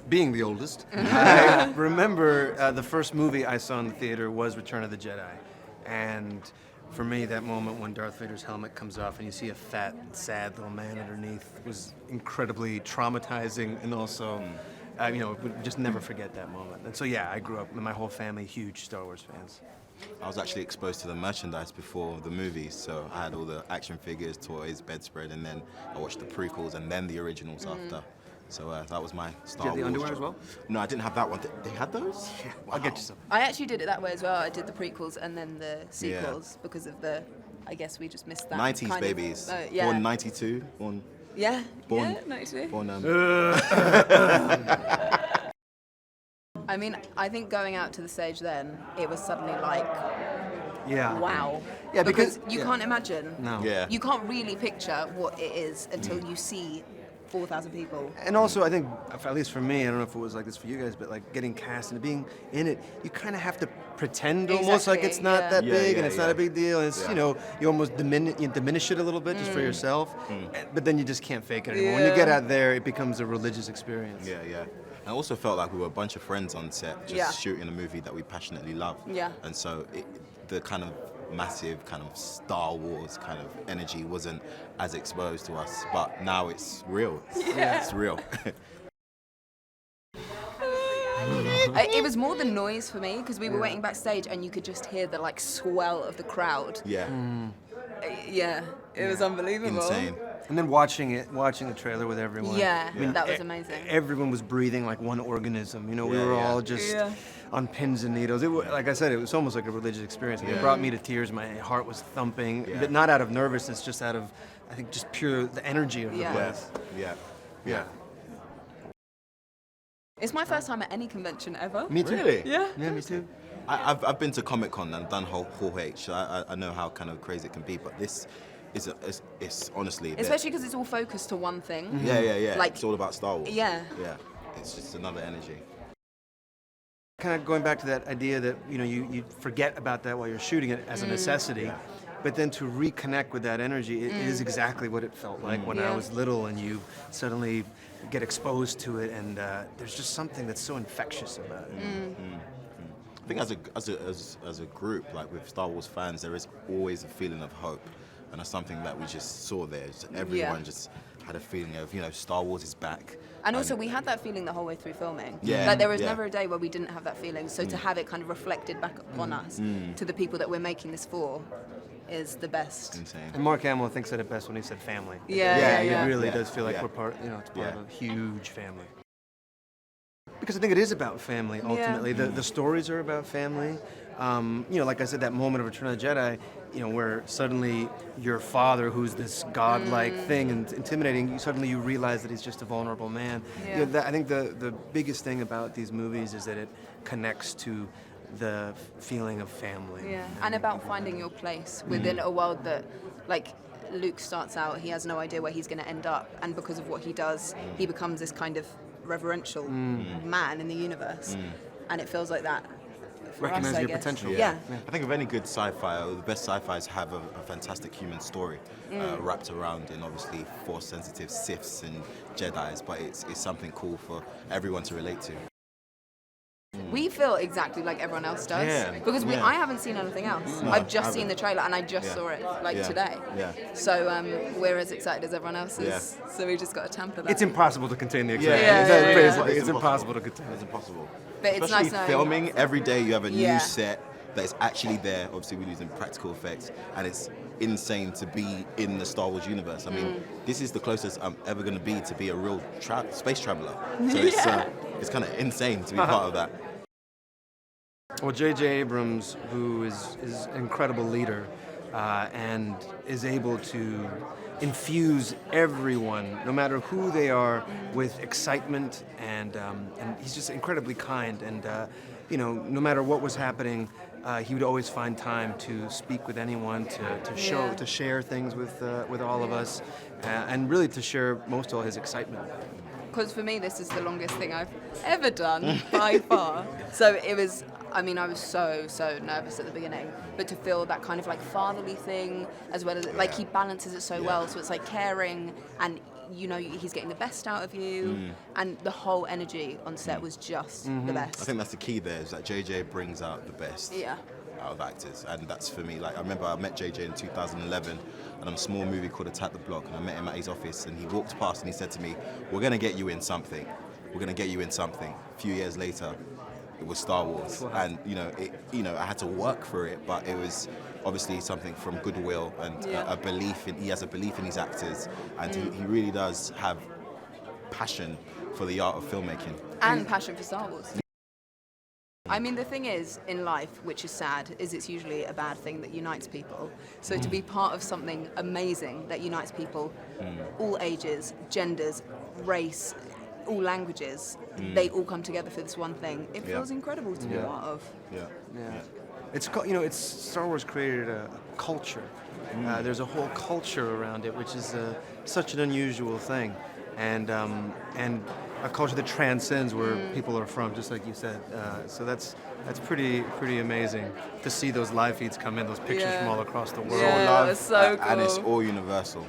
being the oldest, I remember the first movie I saw in the theater was Return of the Jedi. And for me, that moment when Darth Vader's helmet comes off and you see a fat, sad little man underneath was incredibly traumatizing, and also, would just never forget that moment. And so, yeah, I grew up, and my whole family, huge Star Wars fans. I was actually exposed to the merchandise before the movies, so I had all the action figures, toys, bedspread, and then I watched the prequels and then the originals after. So that was my Star Wars. Did you have the underwear as well? No, I didn't have that one. They had those? Yeah, Wow. I'll get you some. I actually did it that way as well. I did the prequels and then the sequels because of I guess we just missed that. 90s kind babies. Of, yeah. Born 92. Born. Yeah. Born. Yeah, 92. Born. I mean, I think going out to the stage then, it was suddenly like, Yeah. wow. Yeah, because because- you yeah. can't imagine. No. Yeah. You can't really picture what it is until you see 4,000 people. And also, I think, at least for me, I don't know if it was like this for you guys, but like getting cast and being in it, you kind of have to pretend almost like it's not Exactly, that yeah. big Yeah, and it's yeah, not a yeah. big deal. And it's, Yeah. you almost diminish it a little bit just for yourself. But then you just can't fake it anymore. When you Yeah. get out there, it becomes a religious experience. Yeah, yeah. I also felt like we were a bunch of friends on set, just Yeah. shooting a movie that we passionately love. Yeah. And so the kind of massive kind of Star Wars kind of energy wasn't as exposed to us, but now it's real. It's real. It was more the noise for me because we were waiting backstage and you could just hear the like swell of the crowd. Yeah. Yeah, it was unbelievable. Insane. And then watching the trailer with everyone. Yeah, I mean, that was amazing. Everyone was breathing like one organism. We Yeah, were yeah. all just Yeah. on pins and needles. Like I said, it was almost like a religious experience. It brought me to tears. My heart was thumping, Yeah. but not out of nervousness, just out of, I think, just pure the energy of the Yeah. place. Yeah. Yeah. It's my first time at any convention ever. Me too. Really? Yeah. Yeah, me too. I've been to Comic Con and done Hall H. I know how kind of crazy it can be, but this it's honestly. Especially because it's all focused to one thing. Yeah. Like- it's all about Star Wars. Yeah. Yeah. It's just another energy. Kind of going back to that idea that you forget about that while you're shooting it as a necessity, but then to reconnect with that energy, it is exactly what it felt like when I Yeah. was little, and you suddenly get exposed to it, and there's just something that's so infectious about it. I think as a group, like with Star Wars fans, there is always a feeling of hope, and that's something that we just saw there. Just everyone just had a feeling of Star Wars is back. And also, we had that feeling the whole way through filming. Yeah, Like, there was yeah. never a day where we didn't have that feeling. So to have it kind of reflected back upon us, to the people that we're making this for, is the best. Insane. And Mark Hamill, I think, said it best when he said family. Yeah, It really Yeah. does feel like Yeah. we're part, it's part Yeah. of a huge family. Because I think it is about family, ultimately. The stories are about family. Like I said, that moment of Return of the Jedi, where suddenly your father, who's this godlike thing and intimidating, suddenly you realize that he's just a vulnerable man. Yeah. I think the biggest thing about these movies is that it connects to the feeling of family. Yeah, and about finding your place within a world that, like, Luke starts out, he has no idea where he's going to end up, and because of what he does, he becomes this kind of reverential man in the universe, and it feels like that. For us, Recognize I your guess. potential. Yeah. I think of any good sci-fi, or the best sci-fis have a fantastic human story wrapped around in obviously Force-sensitive Siths and Jedis, but it's something cool for everyone to relate to. We feel exactly like everyone else does Yeah, because yeah. I haven't seen anything else. I've just seen the trailer and I just saw it Yeah. today. Yeah. So we're as excited as everyone else is. Yeah. So we just got to temper that. It's impossible to contain the excitement. Yeah, Is that yeah, phrase yeah. like, it's impossible to contain. It's impossible. But it's Especially nice knowing- filming every day. You have a Yeah. new set that is actually there. Obviously, we're using practical effects, and it's insane to be in the Star Wars universe. I mean, this is the closest I'm ever going to be a real space traveler. So it's kind of insane to be part of that. Well, J.J. Abrams, who is an incredible leader and is able to infuse everyone, no matter who they are, with excitement, and he's just incredibly kind. And no matter what was happening, he would always find time to speak with anyone, to share things with all of us, and really to share most of all his excitement. Because for me, this is the longest thing I've ever done by far. So it was, I was so nervous at the beginning, but to feel that kind of like fatherly thing, as well as like he balances it so well. So it's like caring and you know he's getting the best out of you, and the whole energy on set was just the best. I think that's the key there, is that JJ brings out the best out of actors, and that's for me. Like, I remember I met JJ in 2011 on a small movie called Attack the Block, and I met him at his office, and he walked past and he said to me, "We're gonna get you in something. We're gonna get you in something." A few years later, it was Star Wars, and I had to work for it, but it was obviously something from goodwill and a belief in. He has a belief in his actors, and he really does have passion for the art of filmmaking and passion for Star Wars. I mean, the thing is, in life, which is sad, is it's usually a bad thing that unites people. So to be part of something amazing that unites people, all ages, genders, race, all languages, they all come together for this one thing. It feels incredible to be a part of. Yeah. It's Star Wars created a culture. There's a whole culture around it, which is such an unusual thing, and a culture that transcends where people are from, just like you said. So that's pretty amazing to see those live feeds come in, those pictures from all across the world. Yeah, that was so cool. And it's all universal.